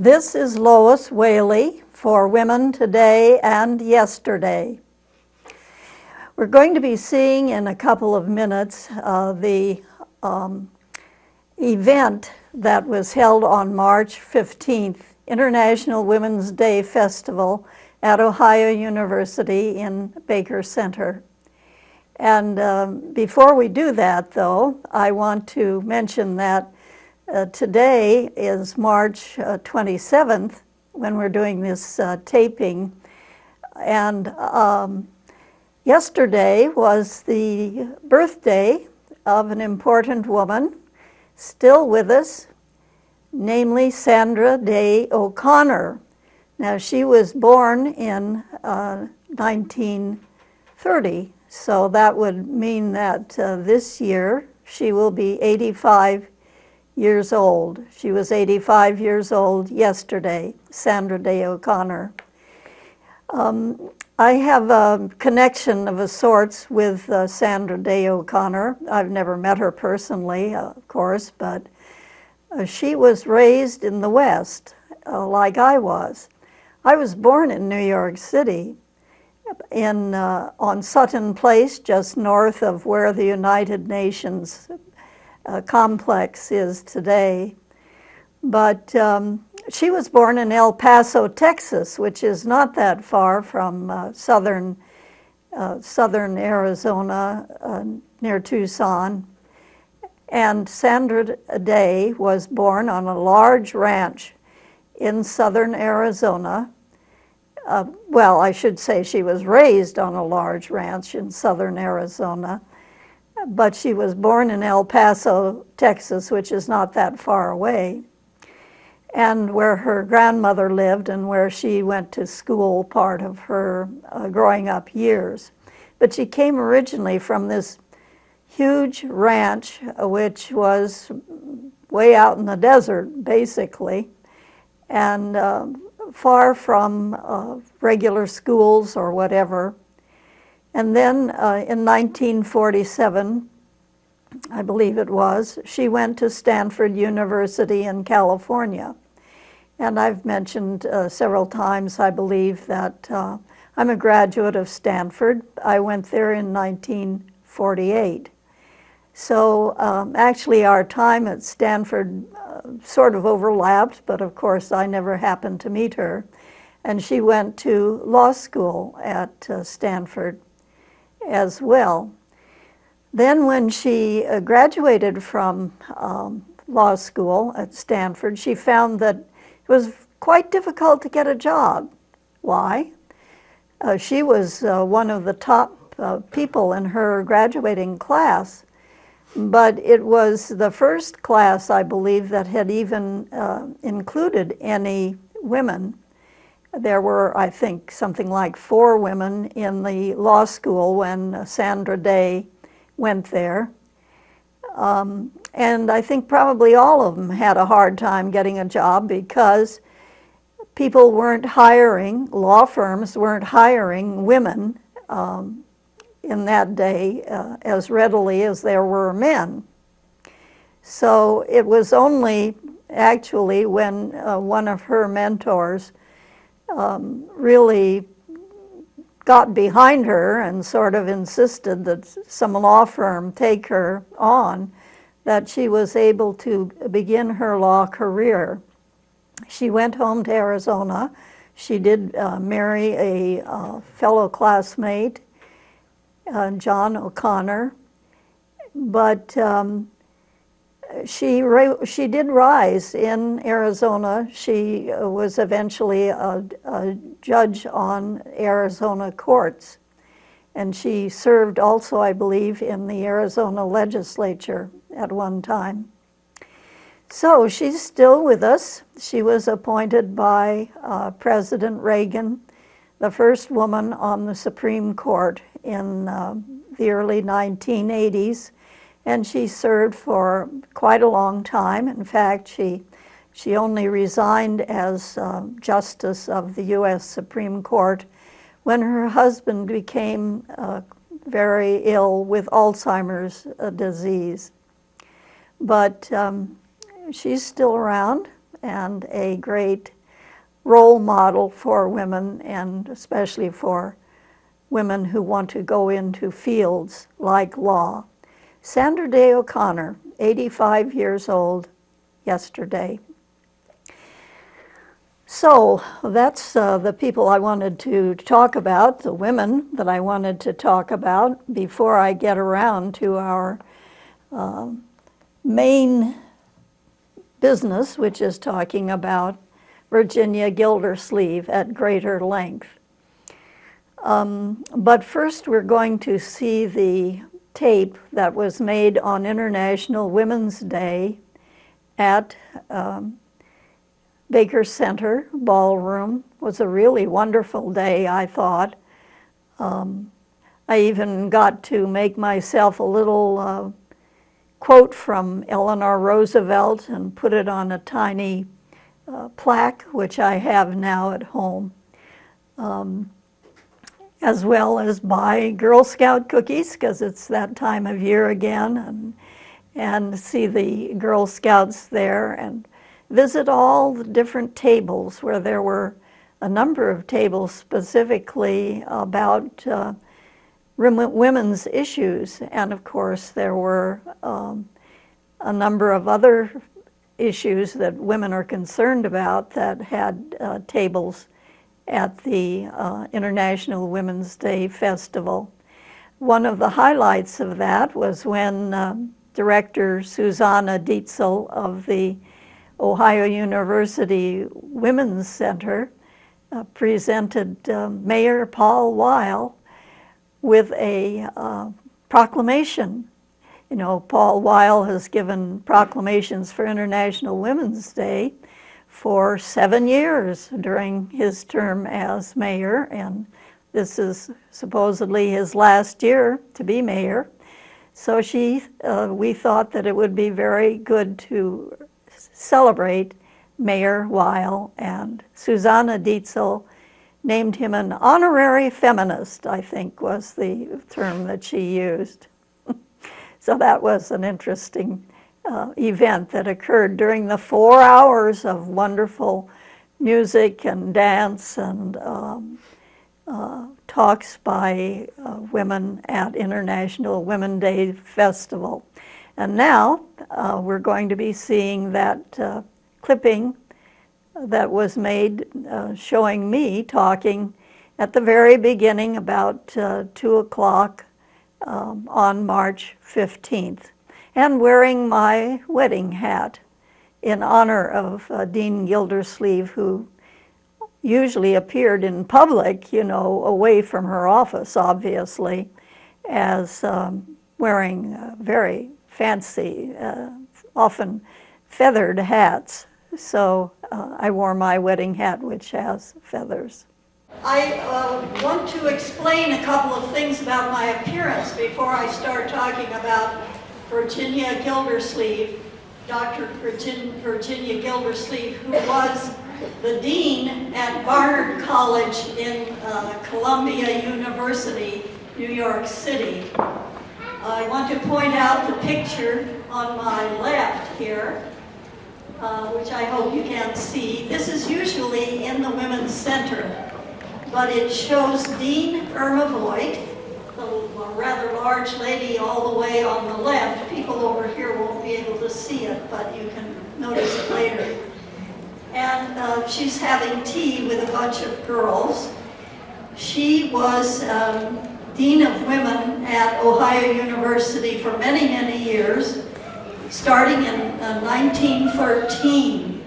This is Lois Whaley for Women Today and Yesterday. We're going to be seeing in a couple of minutes the event that was held on March 15th, International Women's Day Festival at Ohio University in Baker Center. And before we do that, though, I want to mention that today is March 27th when we're doing this taping, and yesterday was the birthday of an important woman still with us, namely Sandra Day O'Connor. Now, she was born in 1930, so that would mean that this year she will be 85 years old. She was 85 years old yesterday, Sandra Day O'Connor. I have a connection of a sorts with Sandra Day O'Connor. I've never met her personally, of course, but she was raised in the West, like I was. I was born in New York City, on Sutton Place, just north of where the United Nations complex is today. But she was born in El Paso, Texas, which is not that far from southern Arizona, near Tucson. And Sandra Day was born on a large ranch in southern Arizona. Well, I should say she was raised on a large ranch in southern Arizona, but she was born in El Paso, Texas, which is not that far away, and where her grandmother lived and where she went to school part of her growing up years. But she came originally from this huge ranch, which was way out in the desert, basically, and far from regular schools or whatever. And then in 1947, I believe it was, she went to Stanford University in California. And I've mentioned several times, I believe, that I'm a graduate of Stanford. I went there in 1948. So actually our time at Stanford sort of overlapped, but of course I never happened to meet her. And she went to law school at Stanford as well. Then when she graduated from law school at Stanford, she found that it was quite difficult to get a job. Why? She was one of the top people in her graduating class, but it was the first class, I believe, that had even included any women. There were, I think, something like 4 women in the law school when Sandra Day went there. And I think probably all of them had a hard time getting a job because people weren't hiring, law firms weren't hiring women in that day as readily as there were men. So it was only actually when one of her mentors really got behind her and sort of insisted that some law firm take her on, that she was able to begin her law career. She went home to Arizona. She did marry a fellow classmate, John O'Connor, but she did rise in Arizona. She was eventually a judge on Arizona courts, and she served also, I believe, in the Arizona legislature at one time. So she's still with us. She was appointed by President Reagan, the first woman on the Supreme Court in the early 1980s. And she served for quite a long time. In fact, she only resigned as Justice of the U.S. Supreme Court when her husband became very ill with Alzheimer's disease. But she's still around, and a great role model for women, and especially for women who want to go into fields like law. Sandra Day O'Connor, 85 years old yesterday. So that's the people I wanted to talk about, the women that I wanted to talk about before I get around to our main business, which is talking about Virginia Gildersleeve at greater length. But first we're going to see the tape that was made on International Women's Day at Baker Center Ballroom. It was a really wonderful day, I thought. I even got to make myself a little quote from Eleanor Roosevelt and put it on a tiny plaque, which I have now at home, as well as buy Girl Scout cookies, because it's that time of year again, and see the Girl Scouts there, and visit all the different tables where there were a number of tables specifically about women's issues. And of course, there were a number of other issues that women are concerned about that had tables at the International Women's Day Festival. One of the highlights of that was when Director Susanna Dietzel of the Ohio University Women's Center presented Mayor Paul Weil with a proclamation. You know, Paul Weil has given proclamations for International Women's Day for 7 years during his term as mayor, and this is supposedly his last year to be mayor. So we thought that it would be very good to celebrate Mayor Weil, and Susanna Dietzel named him an honorary feminist, I think was the term that she used. So that was an interesting event that occurred during the 4 hours of wonderful music and dance and talks by women at International Women's Day Festival. And now we're going to be seeing that clipping that was made showing me talking at the very beginning about 2 o'clock on March 15th, and wearing my wedding hat in honor of Dean Gildersleeve, who usually appeared in public, you know, away from her office, obviously, as wearing very fancy, often feathered hats. So I wore my wedding hat, which has feathers. I want to explain a couple of things about my appearance before I start talking about Virginia Gildersleeve, Dr. Virginia Gildersleeve, who was the dean at Barnard College in Columbia University, New York City. I want to point out the picture on my left here, which I hope you can see. This is usually in the Women's Center, but it shows Dean Irma Voigt, the rather large lady all the way on the left. People over here won't be able to see it, but you can notice it later. And she's having tea with a bunch of girls. She was Dean of Women at Ohio University for many, many years, starting in 1913.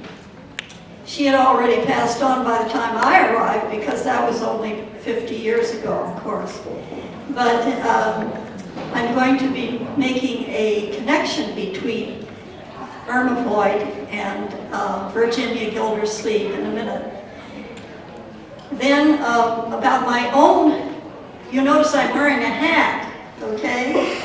She had already passed on by the time I arrived, because that was only 50 years ago, of course. But I'm going to be making a connection between Irma Voigt and Virginia Gildersleeve in a minute. Then about my own, you notice I'm wearing a hat, okay?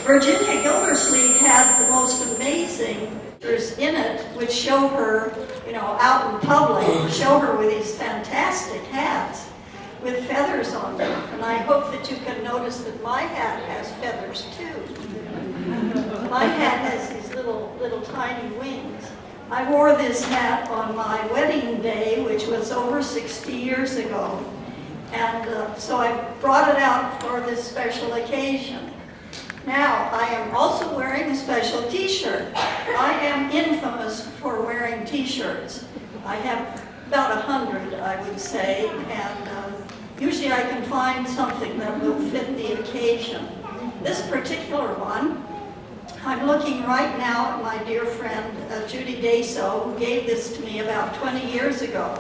Virginia Gildersleeve had the most amazing pictures in it, which show her, you know, out in public, show her with these fantastic hats with feathers on them. And I hope that you can notice that my hat has feathers too. My hat has these little tiny wings. I wore this hat on my wedding day, which was over 60 years ago. And so I brought it out for this special occasion. Now, I am also wearing a special t-shirt. I am infamous for wearing t-shirts. I have about 100, I would say, and usually I can find something that will fit the occasion. This particular one, I'm looking right now at my dear friend Judy Deso, who gave this to me about 20 years ago.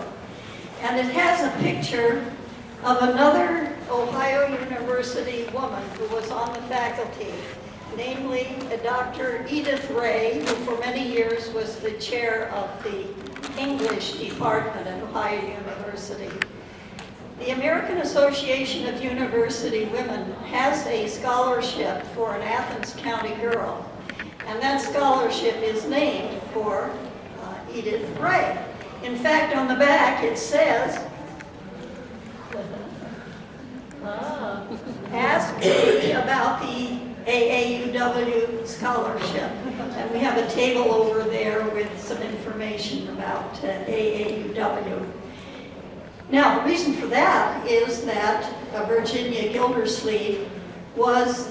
And it has a picture of another Ohio University woman who was on the faculty, namely Dr. Edith Ray, who for many years was the chair of the English department at Ohio University. The American Association of University Women has a scholarship for an Athens County girl, and that scholarship is named for Edith Ray. In fact, on the back it says, ask me about the AAUW scholarship. And we have a table over there with some information about AAUW. Now, the reason for that is that Virginia Gildersleeve was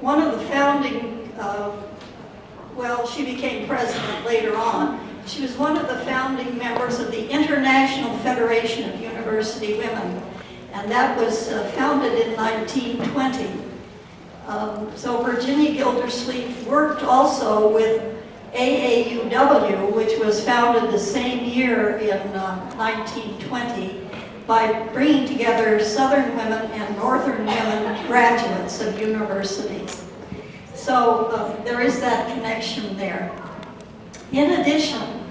one of the founding, well, she became president later on. She was one of the founding members of the International Federation of University Women, and that was founded in 1920. So Virginia Gildersleeve worked also with AAUW, which was founded the same year in 1920, by bringing together Southern women and Northern women graduates of universities. So there is that connection there. In addition,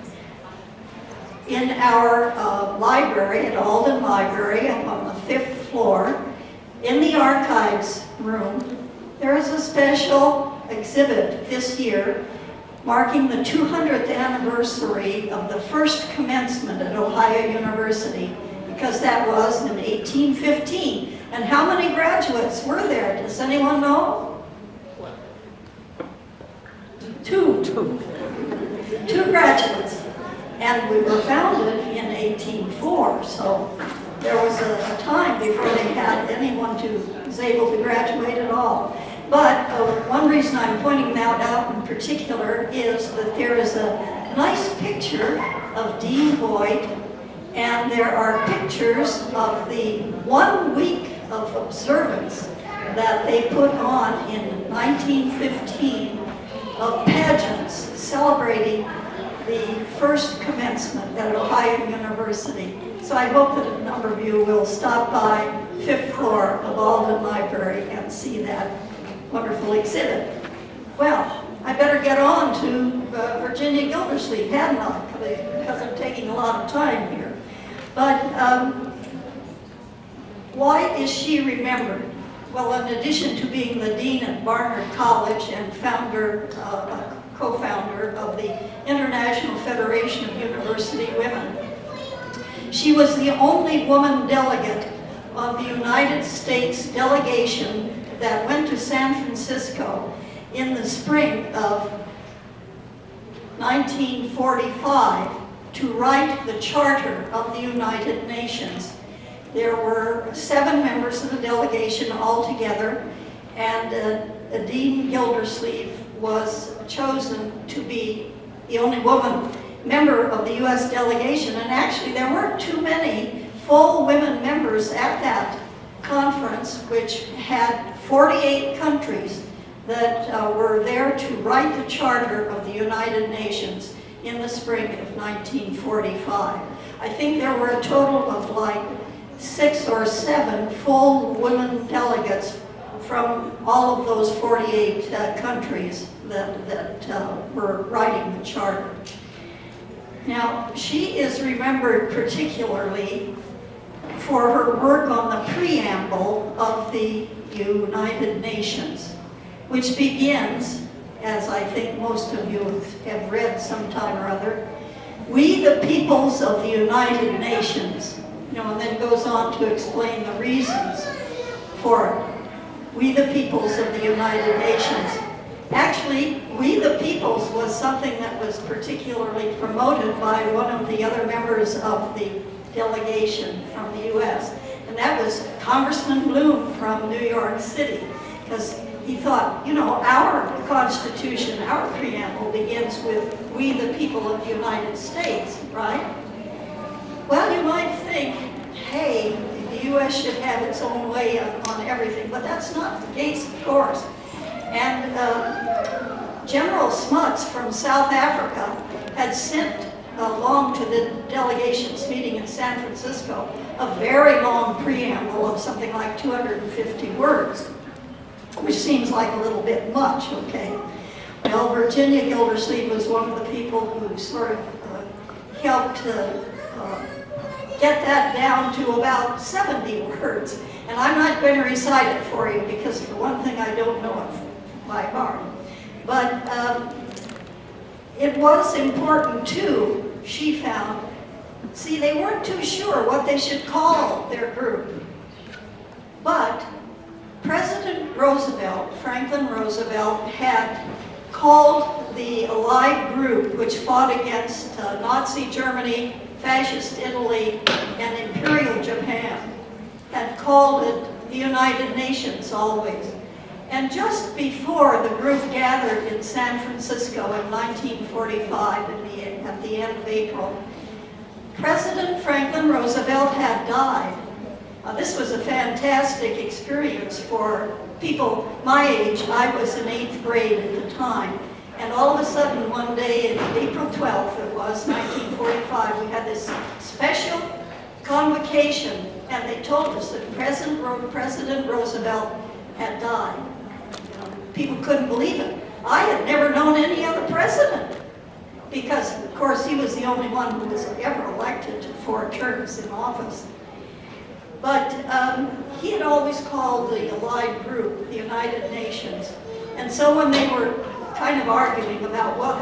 in our library, at Alden Library, up on the 5th floor, in the archives room, there is a special exhibit this year marking the 200th anniversary of the first commencement at Ohio University, because that was in 1815. And how many graduates were there? Does anyone know? Two graduates. And we were founded in 1804, so there was a time before they had anyone who was able to graduate at all. But one reason I'm pointing that out in particular is that there is a nice picture of Dean Boyd, and there are pictures of the 1 week of observance that they put on in 1915 of pageants celebrating the first commencement at Ohio University. So I hope that a number of you will stop by 5th floor of Alden Library and see that wonderful exhibit. Well, I better get on to Virginia Gildersleeve, hadn't I? Because I'm taking a lot of time here. But why is she remembered? Well, in addition to being the dean at Barnard College and co-founder of the International Federation of University Women, she was the only woman delegate of the United States delegation that went to San Francisco in the spring of 1945 to write the Charter of the United Nations. There were 7 members of the delegation altogether, and Dean Gildersleeve was chosen to be the only woman member of the U.S. delegation. And actually, there weren't too many full women members at that conference, which had 48 countries that were there to write the Charter of the United Nations in the spring of 1945. I think there were a total of like 6 or 7 full women delegates from all of those 48 countries that were writing the Charter. Now, she is remembered particularly for her work on the preamble of the United Nations, which begins, as I think most of you have read sometime or other, "We the peoples of the United Nations," and then goes on to explain the reasons for it. "We the peoples of the United Nations, Actually, We the Peoples was something that was particularly promoted by one of the other members of the delegation from the U.S., and that was Congressman Bloom from New York City, because he thought, you know, our Constitution, our preamble begins with "We the people of the United States," right? Well, you might think, hey, the U.S. should have its own way on everything, but that's not the case, of course. And General Smuts from South Africa had sent along to the delegation's meeting in San Francisco a very long preamble of something like 250 words, which seems like a little bit much, okay? Well, Virginia Gildersleeve was one of the people who sort of helped get that down to about 70 words. And I'm not going to recite it for you because, for one thing, I don't know it by heart. But it was important, too, she found. See, they weren't too sure what they should call their group. But President Roosevelt, Franklin Roosevelt, had called the Allied group, which fought against Nazi Germany, Fascist Italy, and Imperial Japan, had called it the United Nations always. And just before the group gathered in San Francisco in 1945, at the end of April, President Franklin Roosevelt had died. This was a fantastic experience for people my age. I was in 8th grade at the time. And all of a sudden, one day, April 12th, it was, 1945, we had this special convocation, and they told us that President Roosevelt had died. People couldn't believe it. I had never known any other president, because, of course, he was the only one who was ever elected to 4 terms in office. But he had always called the Allied group the United Nations. And so when they were kind of arguing about what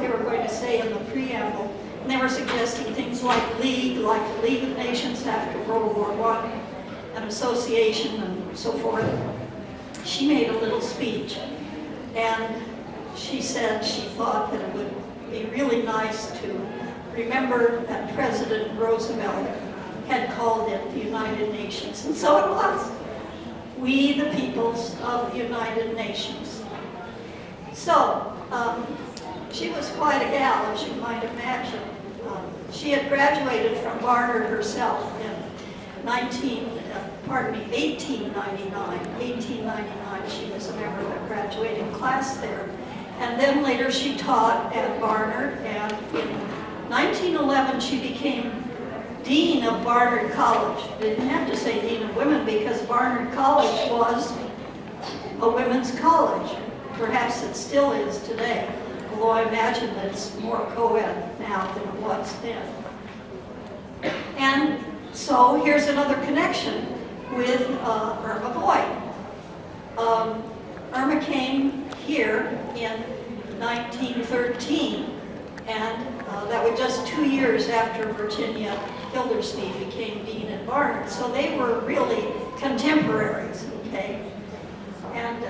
they were going to say in the preamble, and they were suggesting things like the League of Nations after World War I, an association and so forth, she made a little speech. And she said she thought that it would be really nice to remember that President Roosevelt had called it the United Nations. And so it was. We, the peoples of the United Nations. So, she was quite a gal, as you might imagine. She had graduated from Barnard herself in 1899. She was a member of the graduating class there. And then later she taught at Barnard, and in 1911 she became Dean of Barnard College. They didn't have to say Dean of Women because Barnard College was a women's college. Perhaps it still is today, although I imagine that it's more co-ed now than it was then. And so here's another connection with Irma Voigt. Irma came here in 1913, and that was just 2 years after Virginia Gildersleeve became Dean at Barnard. So they were really contemporaries, okay? And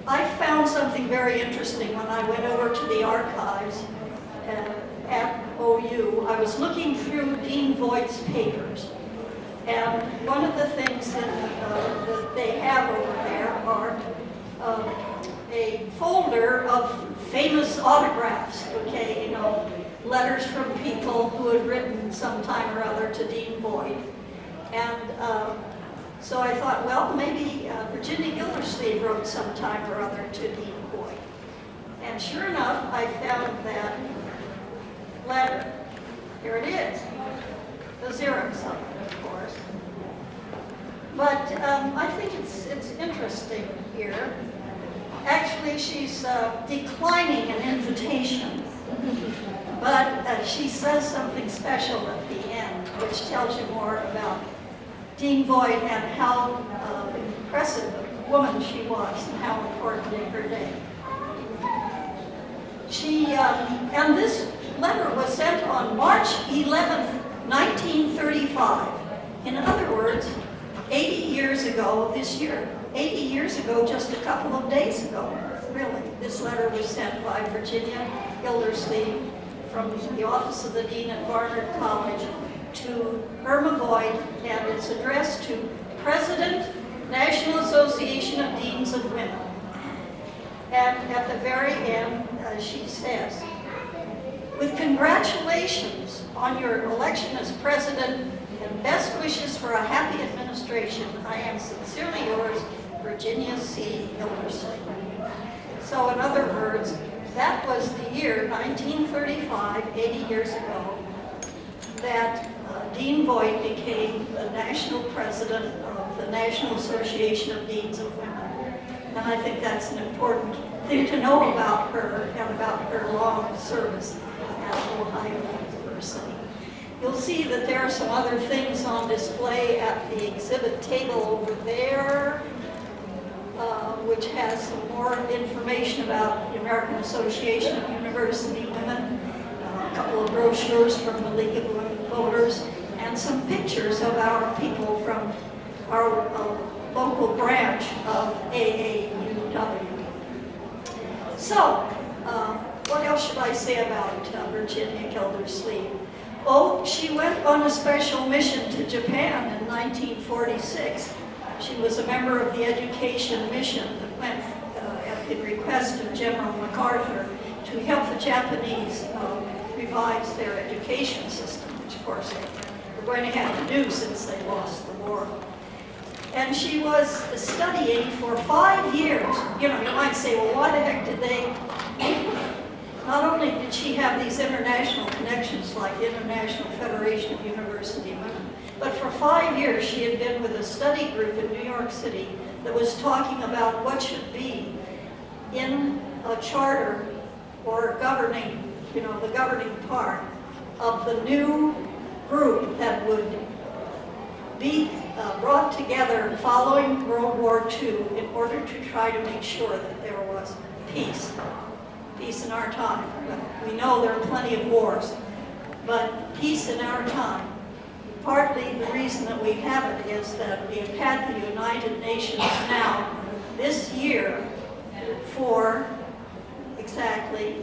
I found something very interesting when I went over to the archives at OU. I was looking through Dean Voigt's papers, and one of the things that they have over there are a folder of famous autographs, okay, you know, letters from people who had written sometime or other to Dean Voigt. And so I thought, well, maybe Virginia Gildersleeve wrote sometime or other to Dean Voigt. And sure enough, I found that letter. Here it is. The Xerox of it, of course. But I think it's interesting here. Actually, she's declining an invitation. But she says something special at the end, which tells you more about Dean Voigt and how impressive a woman she was and how important in her day. And this letter was sent on March 11th, 1935. In other words, 80 years ago this year. 80 years ago, just a couple of days ago. really. This letter was sent by Virginia Gildersleeve from the office of the dean at Barnard College to Irma Boyd, and it's addressed to President, National Association of Deans of Women. And at the very end, she says, with congratulations on your election as president and best wishes for a happy administration, I am sincerely yours, Virginia C. Gildersleeve. So in other words, that was the year 1935, 80 years ago, that Dean Boyd became the national president of the National Association of Deans of Women. And I think that's an important thing to know about her and about her long service at Ohio University. You'll see that there are some other things on display at the exhibit table over there, which has some more information about the American Association of University Women, a couple of brochures from the League of Women Voters, and some pictures of our people from our local branch of AAUW. So, what else should I say about Virginia Gildersleeve? Oh, she went on a special mission to Japan in 1946. She was a member of the education mission that went at the request of General MacArthur to help the Japanese revise their education system, which of course they were going to have to do since they lost the war. And she was studying for 5 years. You know, you might say, well, why the heck did they? Not only did she have these international connections like the International Federation of University Women, but for 5 years she had been with a study group in New York City that was talking about what should be in a charter or governing, you know, the governing part of the new group that would be brought together following World War II in order to try to make sure that there was peace. Peace in our time. We know there are plenty of wars, but peace in our time. Partly the reason that we have it is that we have had the United Nations now this year for exactly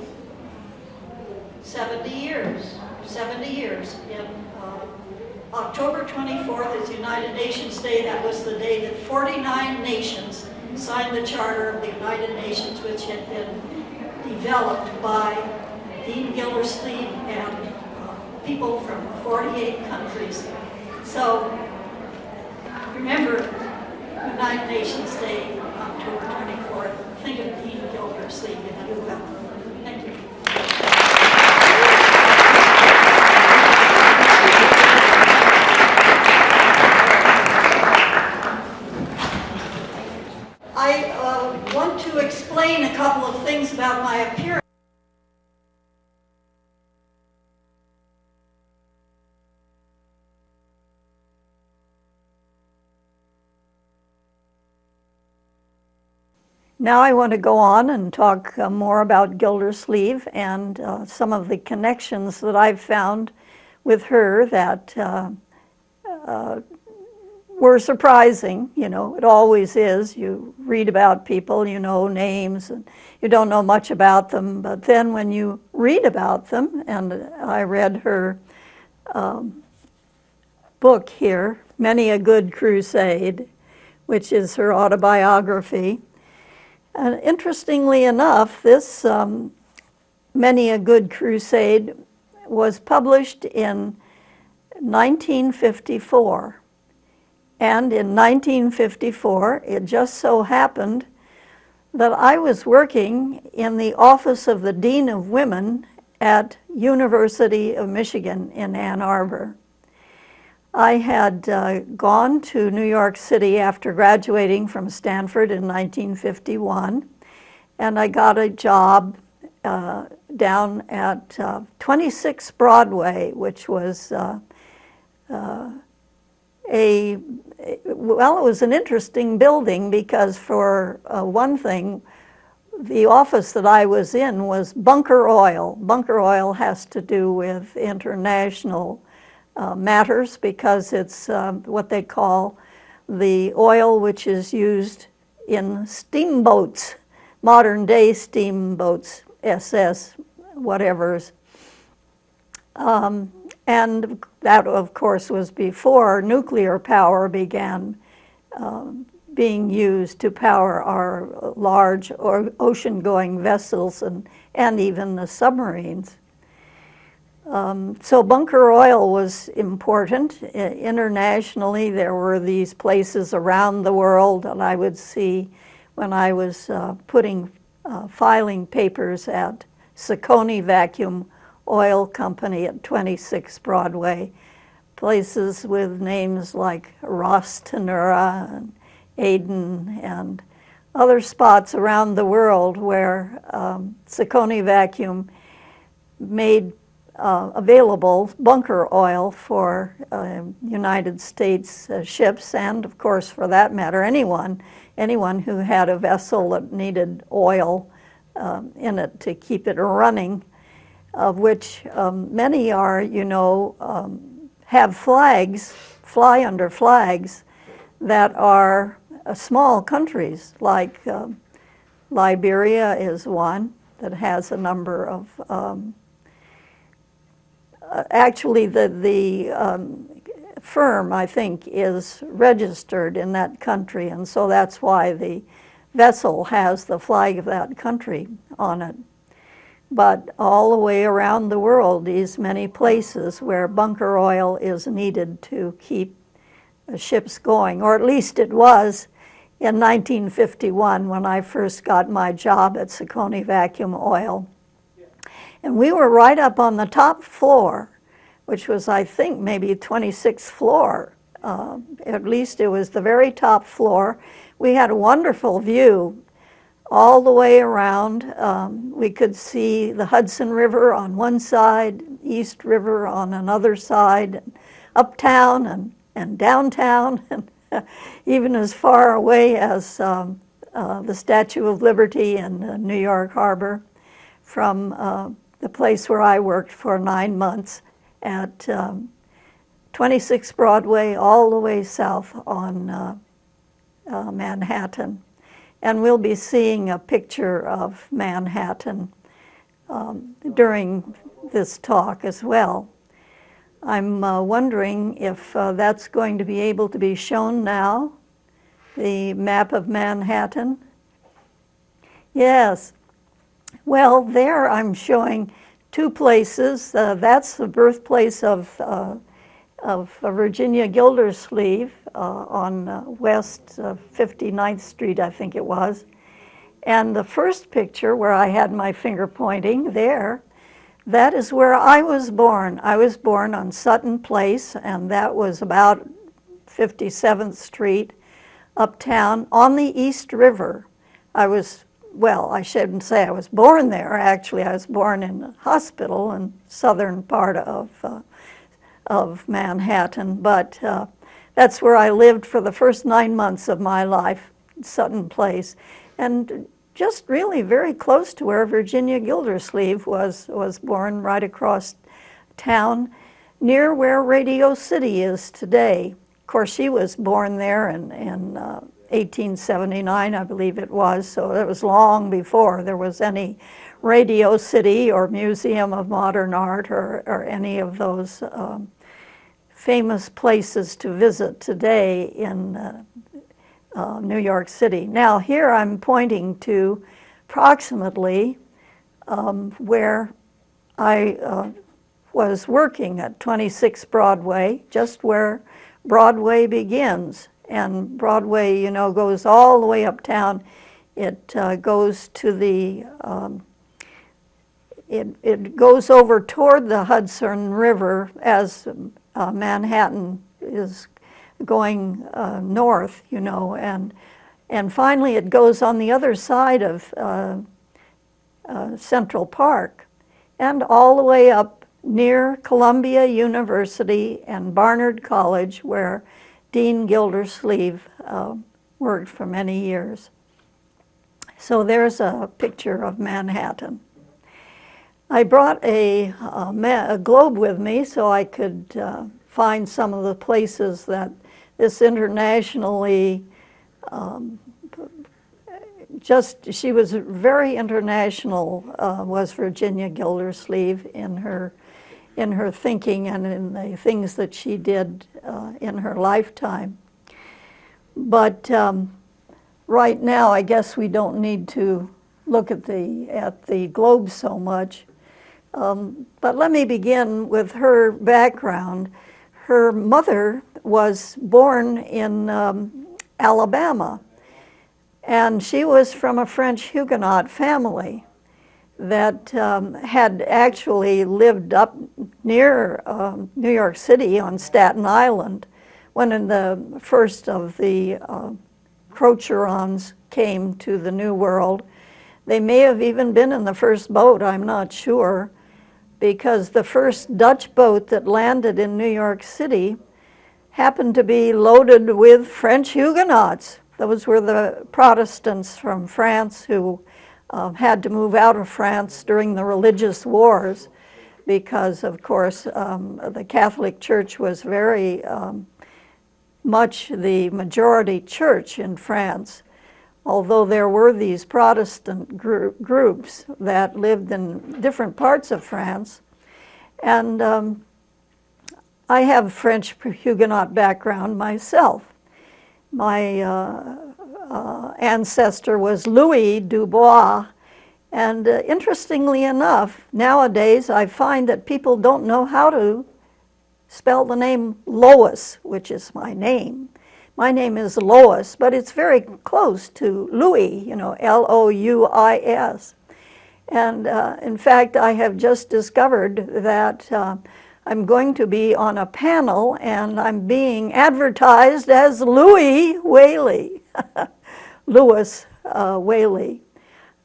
70 years. 70 years. In October 24th is United Nations Day. That was the day that 49 nations signed the Charter of the United Nations, which had been developed by Dean Gildersleeve and people from 48 countries. So remember United Nations Day, October 24th. Think of Dean Gildersleeve if you will. Thank you. I want to explain a couple of things about my appearance. Now I want to go on and talk more about Gildersleeve and some of the connections that I've found with her that were surprising. You know, it always is. You read about people, you know names, and you don't know much about them. But then when you read about them, and I read her book here, Many a Good Crusade, which is her autobiography. And interestingly enough, this Many a Good Crusade was published in 1954. And in 1954, it just so happened that I was working in the office of the Dean of Women at University of Michigan in Ann Arbor. I had gone to New York City after graduating from Stanford in 1951, and I got a job down at 26 Broadway, which was it was an interesting building because for one thing, the office that I was in was Bunker Oil. Bunker Oil has to do with international matters because it's what they call the oil which is used in steamboats. modern day steamboats, SS, whatevers. And that, of course, was before nuclear power began being used to power our large ocean-going vessels and even the submarines. So bunker oil was important. Internationally, there were these places around the world that I would see when I was filing papers at Cecconi Vacuum Oil Company at 26 Broadway. Places with names like Ras Tanura and Aden and other spots around the world where Cecconi Vacuum made available bunker oil for United States ships, and of course, for that matter, anyone who had a vessel that needed oil in it to keep it running, of which many are, have flags, fly under flags that are small countries, like Liberia is one that has a number of actually, the firm, I think, is registered in that country, and so that's why the vessel has the flag of that country on it. But all the way around the world, these many places where bunker oil is needed to keep ships going, or at least it was in 1951 when I first got my job at Cecconi Vacuum Oil. And we were right up on the top floor, which was, I think, maybe 26th floor. At least it was the very top floor. We had a wonderful view all the way around. We could see the Hudson River on one side, East River on another side, uptown and downtown, and even as far away as the Statue of Liberty in New York Harbor from the place where I worked for 9 months at 26 Broadway, all the way south on Manhattan. And we'll be seeing a picture of Manhattan during this talk as well. I'm wondering if that's going to be able to be shown now, the map of Manhattan. Yes. Well, there I'm showing two places. That's the birthplace of Virginia Gildersleeve on West 59th Street, I think it was. And the first picture where I had my finger pointing there, that is where I was born. I was born on Sutton Place, and that was about 57th Street, uptown, on the East River. Well, I shouldn't say I was born there. Actually, I was born in a hospital in southern part of Manhattan, but that's where I lived for the first 9 months of my life, Sutton Place, and just really very close to where Virginia Gildersleeve was born, right across town, near where Radio City is today. Of course, she was born there in 1879, I believe it was, so it was long before there was any Radio City or Museum of Modern Art or any of those famous places to visit today in New York City. Now here I'm pointing to approximately where I was working at 26 Broadway, just where Broadway begins. And Broadway, goes all the way uptown. It goes to the, it goes over toward the Hudson River as Manhattan is going north, and finally it goes on the other side of Central Park and all the way up near Columbia University and Barnard College, where Dean Gildersleeve worked for many years. So there's a picture of Manhattan. I brought a globe with me so I could find some of the places that this internationally she was very international, was Virginia Gildersleeve in her thinking and in the things that she did in her lifetime. But right now, I guess we don't need to look at the globe so much. But let me begin with her background. Her mother was born in Alabama, and she was from a French Huguenot family that had actually lived up near New York City on Staten Island when the first of the Crocherons came to the New World. They may have even been in the first boat, I'm not sure, because the first Dutch boat that landed in New York City happened to be loaded with French Huguenots. Those were the Protestants from France who had to move out of France during the religious wars because, of course, the Catholic Church was very much the majority church in France, although there were these Protestant groups that lived in different parts of France. And I have French Huguenot background myself. My ancestor was Louis Dubois, and interestingly enough, nowadays I find that people don't know how to spell the name Lois, which is my name. My name is Lois, but it's very close to Louis, you know, L-O-U-I-S. And in fact, I have just discovered that I'm going to be on a panel and I'm being advertised as Louis Whaley, Louis Whaley.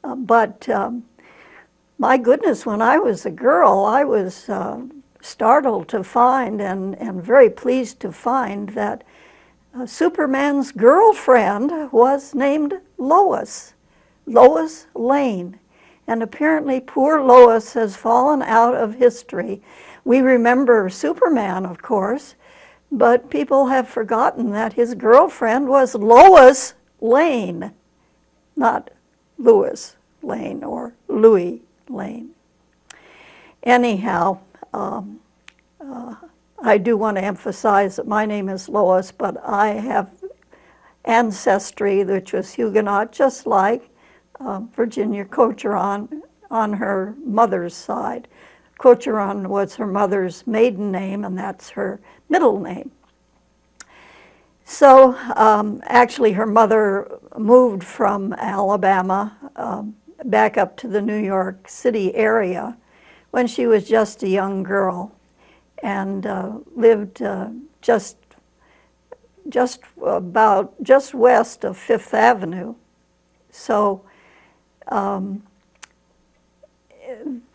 But my goodness, when I was a girl, I was startled to find and very pleased to find that Superman's girlfriend was named Lois, Lois Lane. And apparently poor Lois has fallen out of history. We remember Superman, of course, but people have forgotten that his girlfriend was Lois Lane, not Louis Lane or Louis Lane. Anyhow, I do want to emphasize that my name is Lois, but I have ancestry which was Huguenot, just like Virginia Cocheron on her mother's side. Cocheron was her mother's maiden name, and that's her middle name. So actually her mother moved from Alabama back up to the New York City area when she was just a young girl, and lived just west of Fifth Avenue. So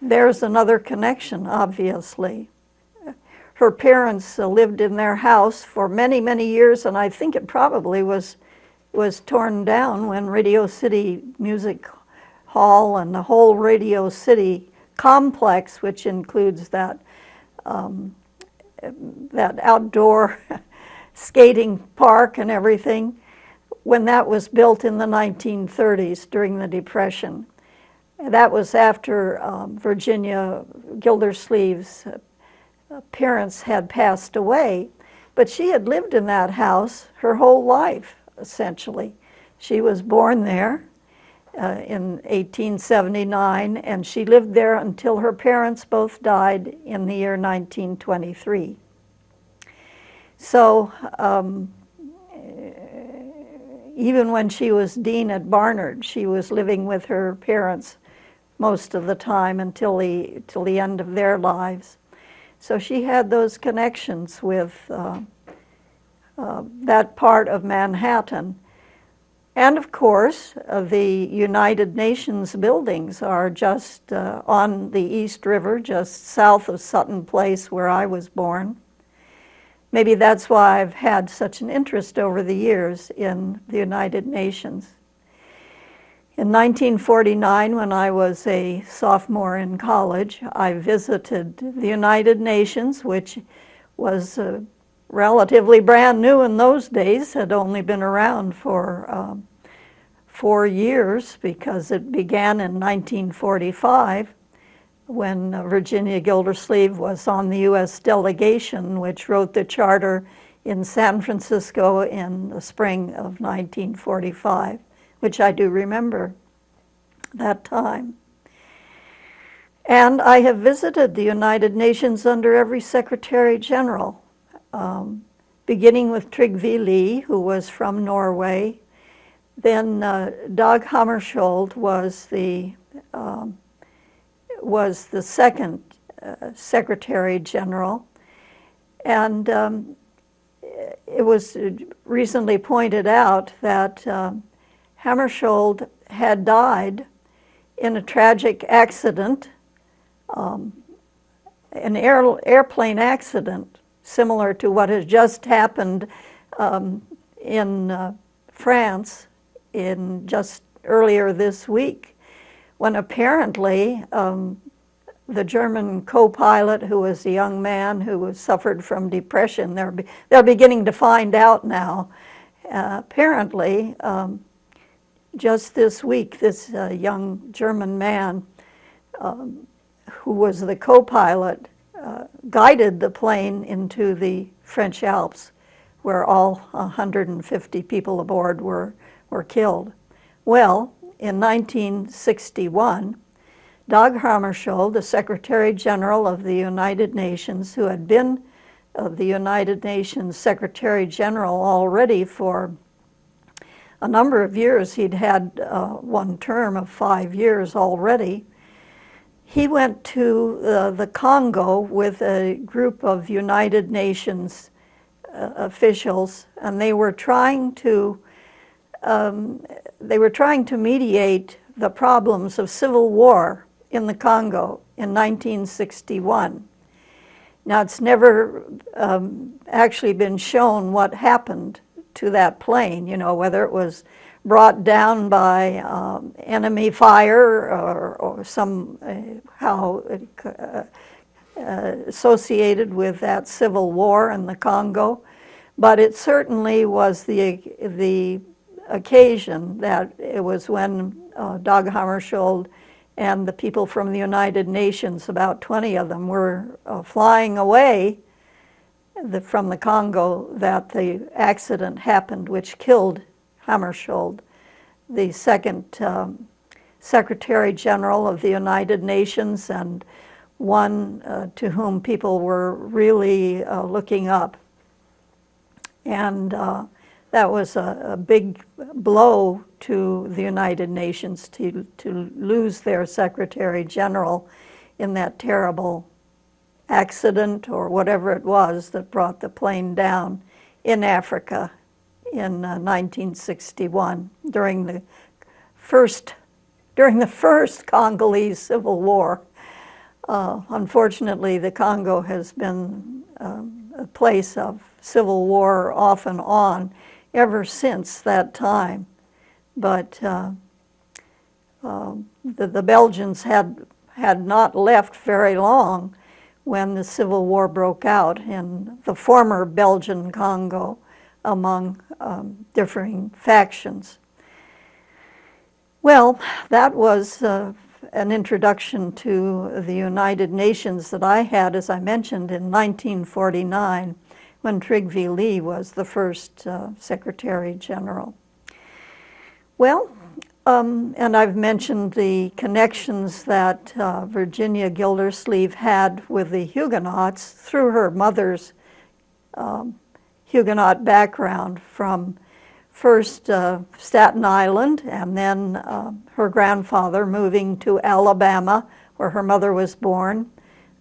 there's another connection, obviously. Her parents lived in their house for many, many years, and I think it probably was torn down when Radio City Music Hall and the whole Radio City complex, which includes that outdoor skating park and everything, when that was built in the 1930s during the Depression. That was after Virginia Gildersleeve's parents had passed away, but she had lived in that house her whole life, essentially. She was born there in 1879, and she lived there until her parents both died in the year 1923. So even when she was dean at Barnard, she was living with her parents most of the time till the end of their lives. So she had those connections with that part of Manhattan. And of course, the United Nations buildings are just on the East River, just south of Sutton Place, where I was born. Maybe that's why I've had such an interest over the years in the United Nations. In 1949, when I was a sophomore in college, I visited the United Nations, which was relatively brand new in those days, had only been around for 4 years, because it began in 1945 when Virginia Gildersleeve was on the U.S. delegation, which wrote the charter in San Francisco in the spring of 1945, which I do remember that time. And I have visited the United Nations under every Secretary General, beginning with Trygve Lie, who was from Norway. Then Dag Hammarskjöld was the second Secretary General. And it was recently pointed out that Hammarskjöld had died in a tragic accident, an airplane accident, similar to what has just happened in France just earlier this week, when apparently the German co-pilot, who was a young man who suffered from depression, they're beginning to find out now. Apparently, just this week, this young German man who was the co-pilot guided the plane into the French Alps, where all 150 people aboard were killed. Well, in 1961, Dag Hammarskjöld, the Secretary General of the United Nations, who had been the United Nations Secretary General already for a number of years, he'd had one term of 5 years already, he went to the Congo with a group of United Nations officials, and they were trying to mediate the problems of civil war in the Congo in 1961. Now, it's never actually been shown what happened to that plane, you know, whether it was brought down by enemy fire or somehow associated with that civil war in the Congo. But it certainly was the occasion that it was when Dag Hammarskjöld and the people from the United Nations, about 20 of them, were flying away from the Congo, that the accident happened, which killed Hammarskjöld, the second Secretary General of the United Nations, and one to whom people were really looking up. And that was a big blow to the United Nations to lose their Secretary General in that terrible accident, or whatever it was that brought the plane down in Africa in 1961 during the first Congolese Civil War. Unfortunately, the Congo has been a place of civil war off and on ever since that time. But the Belgians had not left very long when the civil war broke out in the former Belgian Congo among differing factions. Well, that was an introduction to the United Nations that I had, as I mentioned, in 1949, when Trygve Lie was the first Secretary General. Well, and I've mentioned the connections that Virginia Gildersleeve had with the Huguenots through her mother's Huguenot background, from first Staten Island, and then her grandfather moving to Alabama, where her mother was born.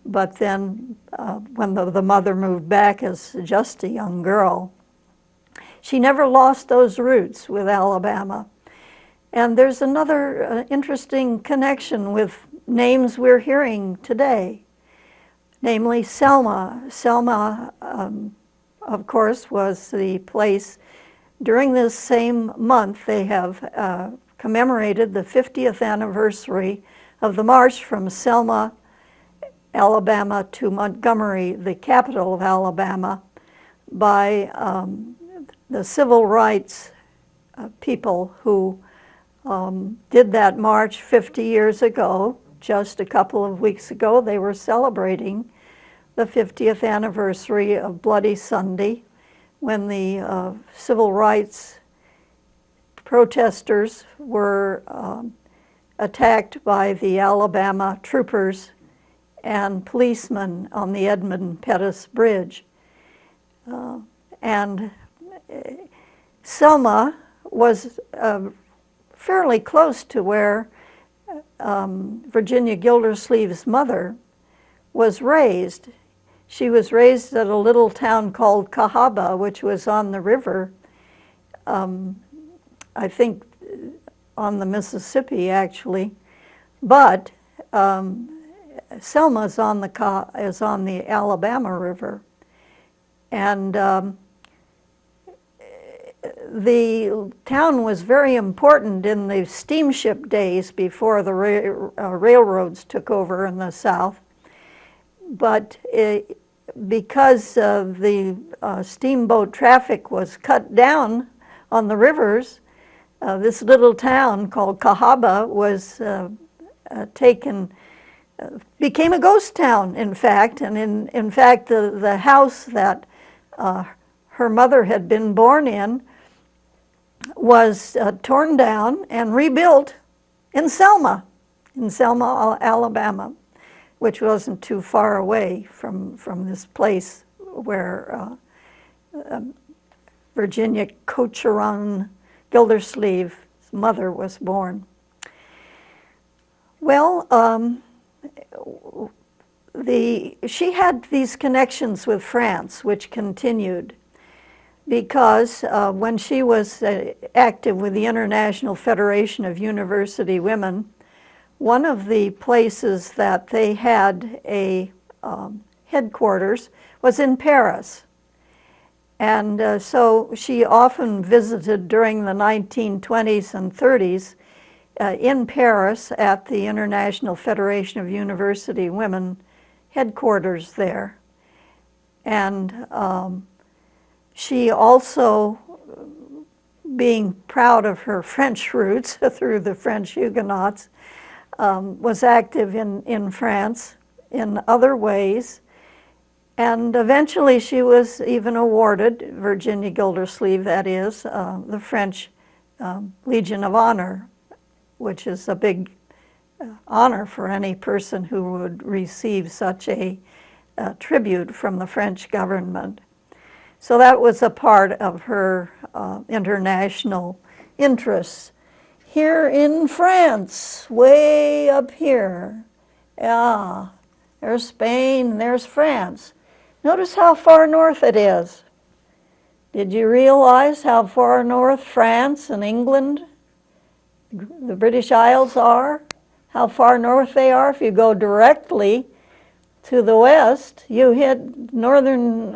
But then when the mother moved back as just a young girl, she never lost those roots with Alabama. And there's another interesting connection with names we're hearing today, namely Selma. Selma, of course, was the place. During this same month, they have commemorated the 50th anniversary of the march from Selma, Alabama to Montgomery, the capital of Alabama, by the civil rights people who did that march 50 years ago. Just a couple of weeks ago, they were celebrating the 50th anniversary of Bloody Sunday, when the civil rights protesters were attacked by the Alabama troopers and policemen on the Edmund Pettus Bridge. And Selma was fairly close to where Virginia Gildersleeve's mother was raised. She was raised at a little town called Cahaba, which was on the river, I think on the Mississippi, actually. But Selma is on the Alabama River. And the town was very important in the steamship days before the railroads took over in the South. But because the steamboat traffic was cut down on the rivers, this little town called Cahaba was became a ghost town, in fact. And in fact, the house that her mother had been born in was torn down and rebuilt in Selma, Alabama, which wasn't too far away from this place where Virginia Cocheron Gildersleeve's mother was born. Well, she had these connections with France, which continued, because when she was active with the International Federation of University Women, one of the places that they had a headquarters was in Paris. And so she often visited during the 1920s and 30s in Paris at the International Federation of University Women headquarters there. And she also, being proud of her French roots through the French Huguenots, was active in France in other ways. And eventually she was even awarded, Virginia Gildersleeve that is, the French Legion of Honor, which is a big honor for any person who would receive such a tribute from the French government. So that was a part of her international interests. Here in France, way up here, yeah, there's Spain, there's France. Notice how far north it is. Did you realize how far north France and England, the British Isles are? How far north they are? If you go directly to the west, you hit northern,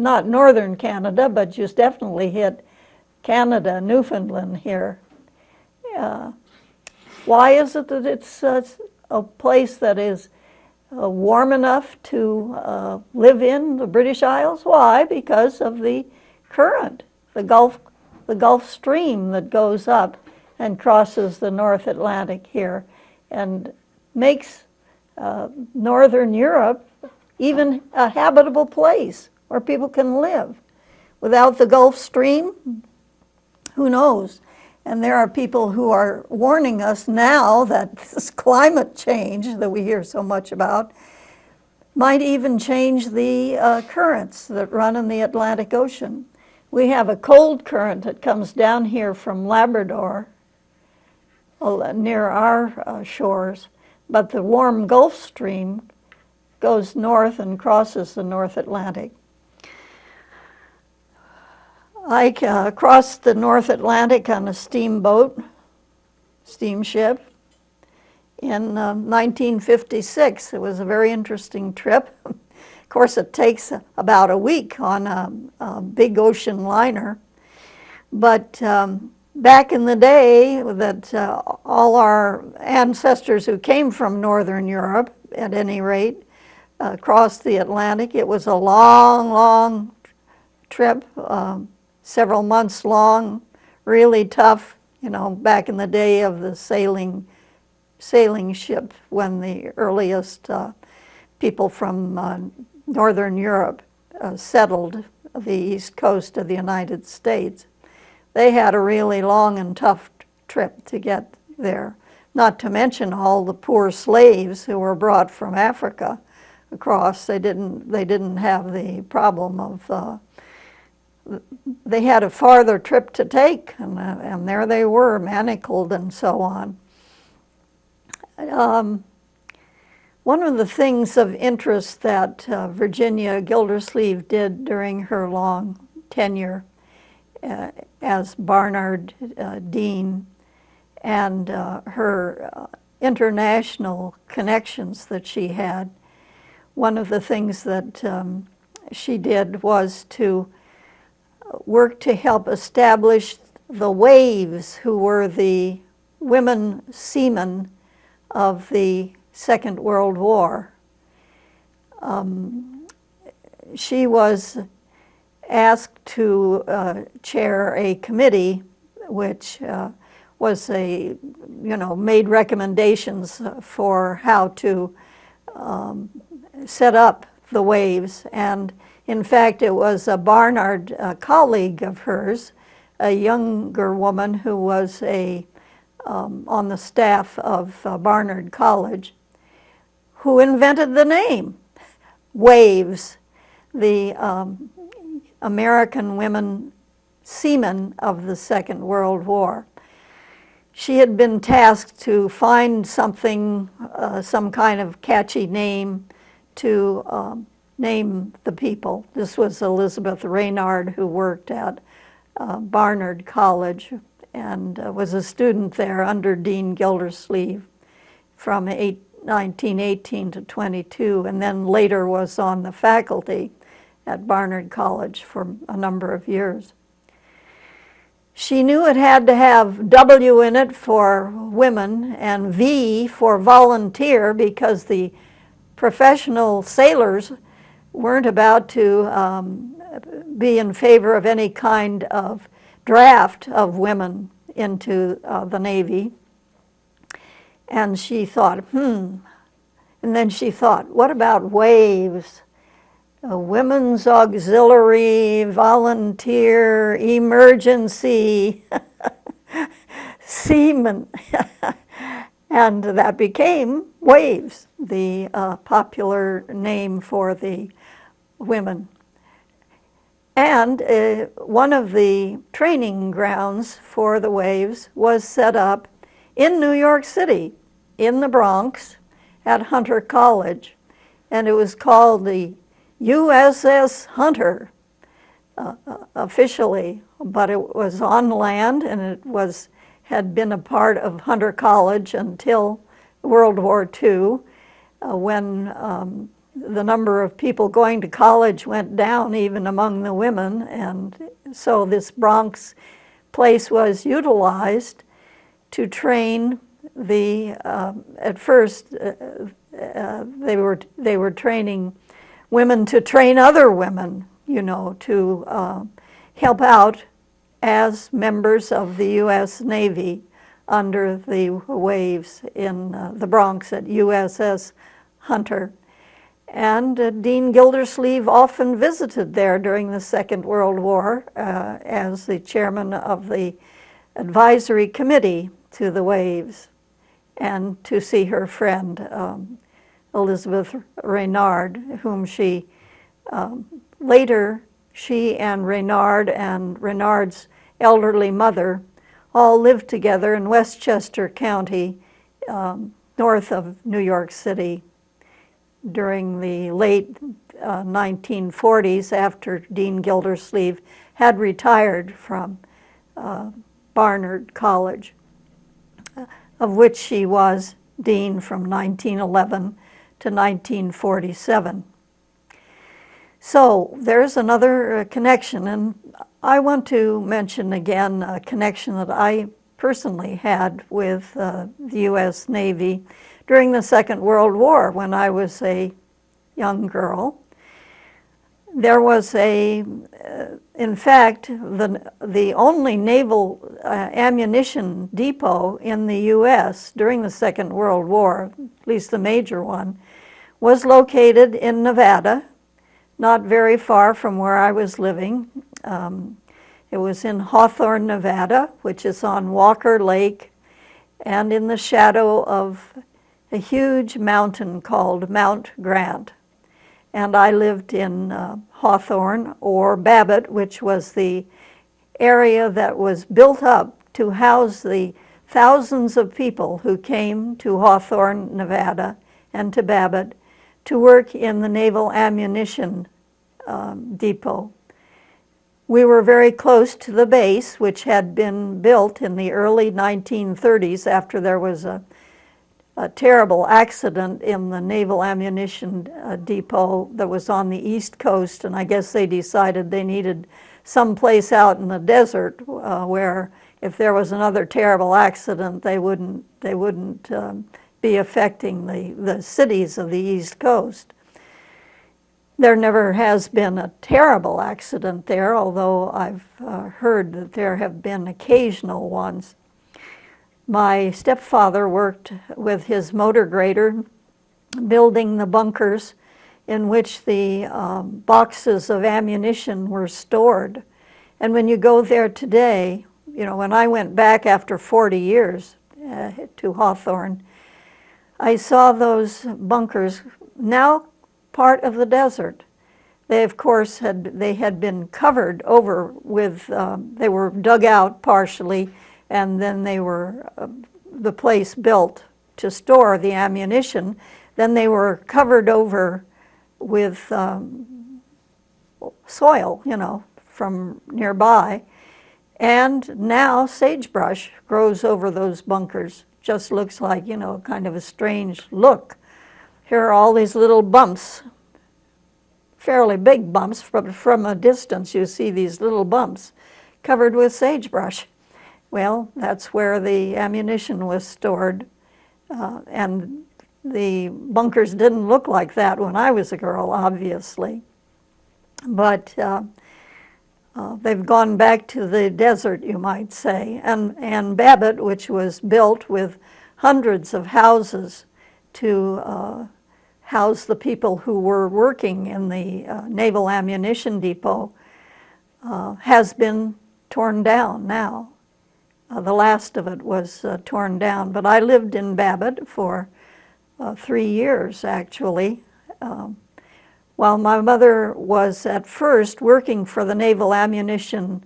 not northern Canada, but you definitely hit Canada, Newfoundland here. Yeah. Why is it that it's a place that is warm enough to live in, the British Isles? Why? Because of the current, the Gulf Stream that goes up and crosses the North Atlantic here and makes Northern Europe even a habitable place where people can live. Without the Gulf Stream, who knows? And there are people who are warning us now that this climate change that we hear so much about might even change the currents that run in the Atlantic Ocean. We have a cold current that comes down here from Labrador, near our shores, but the warm Gulf Stream goes north and crosses the North Atlantic. I crossed the North Atlantic on a steamship, in 1956. It was a very interesting trip. Of course, it takes about a week on a big ocean liner. But back in the day, that all our ancestors who came from Northern Europe, at any rate, crossed the Atlantic. It was a long, long trip, several months long, really tough you know, back in the day of the sailing ship, when the earliest people from Northern Europe settled the east coast of the United States. They had a really long and tough trip to get there, not to mention all the poor slaves who were brought from Africa across. They didn't have the problem of they had a farther trip to take, and there they were, manacled and so on. One of the things of interest that Virginia Gildersleeve did during her long tenure as Barnard Dean, and her international connections that she had, one of the things that she did was to work to help establish the Waves, who were the women seamen of the Second World War. She was asked to chair a committee which was made recommendations for how to set up the Waves. And in fact, it was a Barnard colleague of hers, a younger woman who was on the staff of Barnard College, who invented the name Waves, the American women seamen of the Second World War. She had been tasked to find something, some kind of catchy name to name the people. This was Elizabeth Reynard, who worked at Barnard College and was a student there under Dean Gildersleeve from 1918 to 22, and then later was on the faculty at Barnard College for a number of years. She knew it had to have W in it for women and V for volunteer, because the professional sailors weren't about to be in favor of any kind of draft of women into the Navy. And she thought, and then she thought, what about Waves? A women's auxiliary, volunteer, emergency, seaman. And that became Waves, the popular name for the women. And one of the training grounds for the Waves was set up in New York City, in the Bronx, at Hunter College. And it was called the USS Hunter officially, but it was on land, and it had been a part of Hunter College until World War II, when the number of people going to college went down even among the women, and so this Bronx place was utilized to train the, at first they were training women to train other women, you know, to help out as members of the U.S. Navy under the Waves in the Bronx at USS Hunter. And Dean Gildersleeve often visited there during the Second World War as the chairman of the advisory committee to the Waves, and to see her friend Elizabeth Reynard, whom she later, she and Reynard's elderly mother all lived together in Westchester County, north of New York City, during the late 1940s, after Dean Gildersleeve had retired from Barnard College, of which she was dean from 1911 to 1947. So there's another connection, and I want to mention again a connection that I personally had with the U.S. Navy during the Second World War when I was a young girl. There was in fact, the only naval ammunition depot in the U.S. during the Second World War, at least the major one, was located in Nevada, not very far from where I was living. It was in Hawthorne, Nevada, which is on Walker Lake, and in the shadow of a huge mountain called Mount Grant. And I lived in Hawthorne, or Babbitt, which was the area that was built up to house the thousands of people who came to Hawthorne, Nevada, and to Babbitt to work in the Naval Ammunition Depot. We were very close to the base, which had been built in the early 1930s after there was a terrible accident in the Naval Ammunition Depot that was on the East Coast, and I guess they decided they needed some place out in the desert where if there was another terrible accident, they wouldn't be affecting the cities of the East Coast. There never has been a terrible accident there, although I've heard that there have been occasional ones. My stepfather worked with his motor grader building the bunkers in which the boxes of ammunition were stored. And when you go there today, you know, when I went back after 40 years to Hawthorne, I saw those bunkers now part of the desert. They, of course, had been covered over with, they were dug out partially, and then they were, the place built to store the ammunition. Then they were covered over with soil, you know, from nearby. And now sagebrush grows over those bunkers. Just looks like, you know, kind of a strange look. Here are all these little bumps, fairly big bumps, but from a distance you see these little bumps covered with sagebrush. Well, that's where the ammunition was stored, and the bunkers didn't look like that when I was a girl, obviously. But they've gone back to the desert, you might say. And Babbitt, which was built with hundreds of houses to house the people who were working in the Naval Ammunition Depot, has been torn down now. The last of it was torn down. But I lived in Babbitt for 3 years, actually, while my mother was at first working for the Naval Ammunition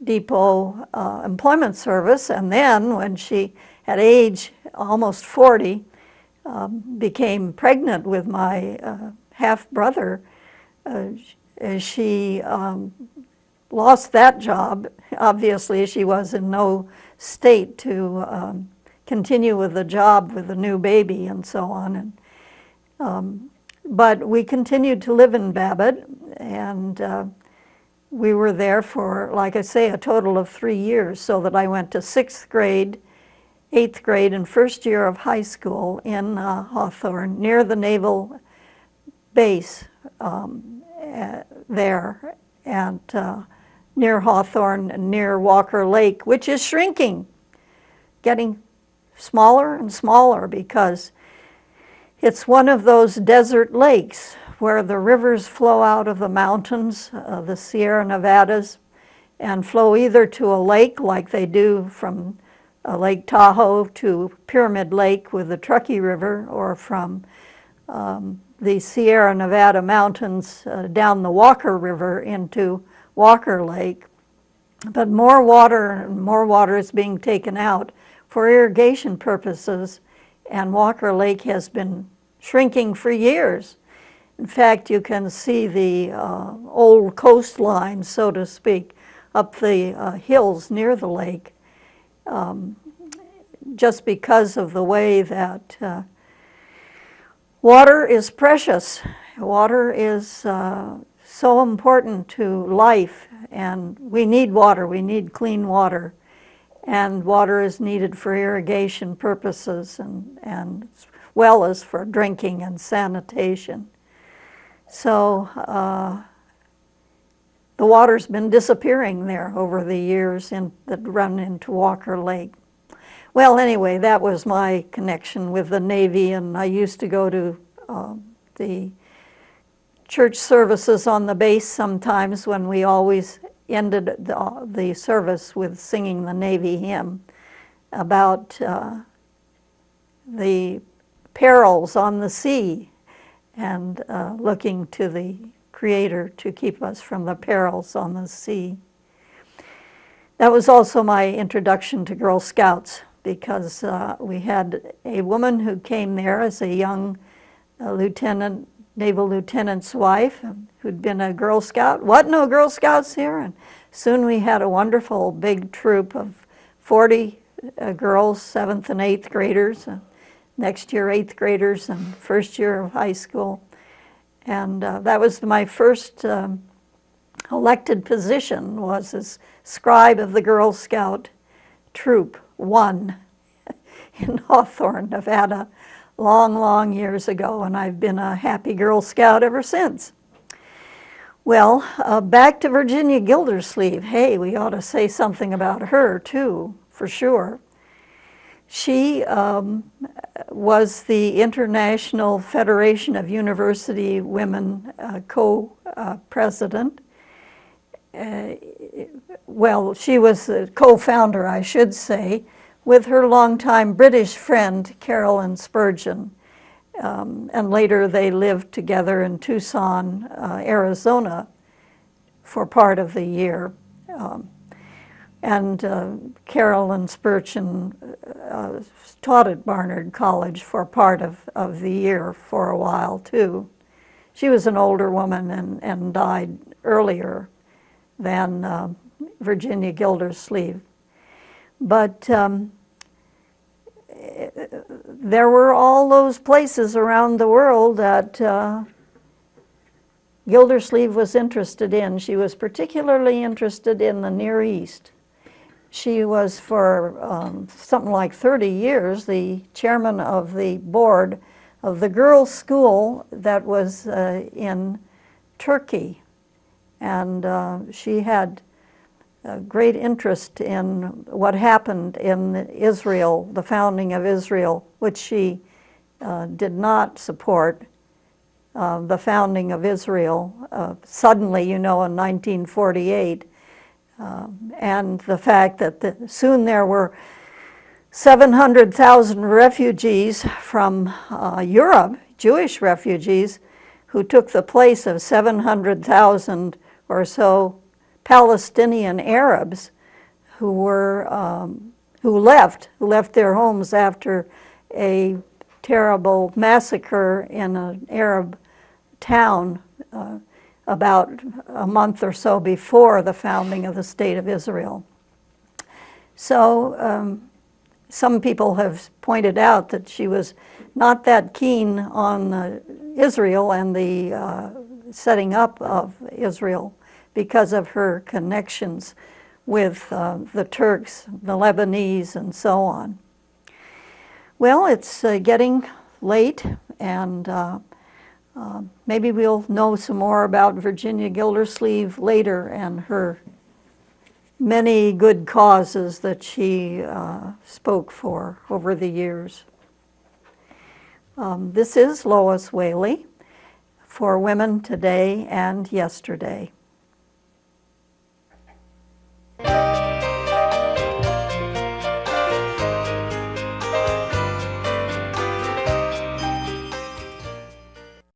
Depot Employment Service, and then when she, at age almost 40, became pregnant with my half-brother, she lost that job. Obviously, she was in no state to continue with the job with the new baby and so on. And, but we continued to live in Babbitt, and we were there for, like I say, a total of 3 years, so that I went to 6th grade, 8th grade, and first year of high school in Hawthorne, near the naval base there, and near Hawthorne and near Walker Lake, which is shrinking, getting smaller and smaller, because it's one of those desert lakes where the rivers flow out of the mountains, the Sierra Nevadas, and flow either to a lake like they do from Lake Tahoe to Pyramid Lake with the Truckee River, or from the Sierra Nevada mountains down the Walker River into Walker Lake. But more water is being taken out for irrigation purposes, and Walker Lake has been shrinking for years. In fact, you can see the old coastline, so to speak, up the hills near the lake, just because of the way that water is precious. Water is so important to life, and we need water. We need clean water, and water is needed for irrigation purposes and as well as for drinking and sanitation. So the water's been disappearing there over the years that run into Walker Lake. Well, anyway, that was my connection with the Navy, and I used to go to the church services on the base sometimes when we always ended the service with singing the Navy hymn about the perils on the sea and looking to the Creator to keep us from the perils on the sea. That was also my introduction to Girl Scouts, because we had a woman who came there as a young lieutenant, naval lieutenant's wife, who'd been a Girl Scout. What, no Girl Scouts here? And soon we had a wonderful big troop of 40 girls, 7th and 8th graders, next year 8th graders, and first year of high school. And that was my first elected position, was as scribe of the Girl Scout Troop 1 in Hawthorne, Nevada, long, long years ago, and I've been a happy Girl Scout ever since. Well, back to Virginia Gildersleeve. Hey, we ought to say something about her too, for sure. She was the International Federation of University Women co-president. Well, she was the co-founder, I should say, with her longtime British friend, Carolyn Spurgeon. And later they lived together in Tucson, Arizona for part of the year. Carolyn Spurgeon taught at Barnard College for part of the year for a while, too. She was an older woman and died earlier than Virginia Gildersleeve. But there were all those places around the world that Gildersleeve was interested in. She was particularly interested in the Near East. She was for something like 30 years the chairman of the board of the girls' school that was in Turkey. And she had a great interest in what happened in Israel, the founding of Israel, which she did not support. The founding of Israel suddenly, you know, in 1948. And the fact that soon there were 700,000 refugees from Europe, Jewish refugees, who took the place of 700,000 or so Palestinian Arabs who left their homes after a terrible massacre in an Arab town about a month or so before the founding of the State of Israel. So some people have pointed out that she was not that keen on Israel and the setting up of Israel because of her connections with the Turks, the Lebanese, and so on. Well, it's getting late, and maybe we'll know some more about Virginia Gildersleeve later and her many good causes that she spoke for over the years. This is Lois Whaley for Women Today and Yesterday.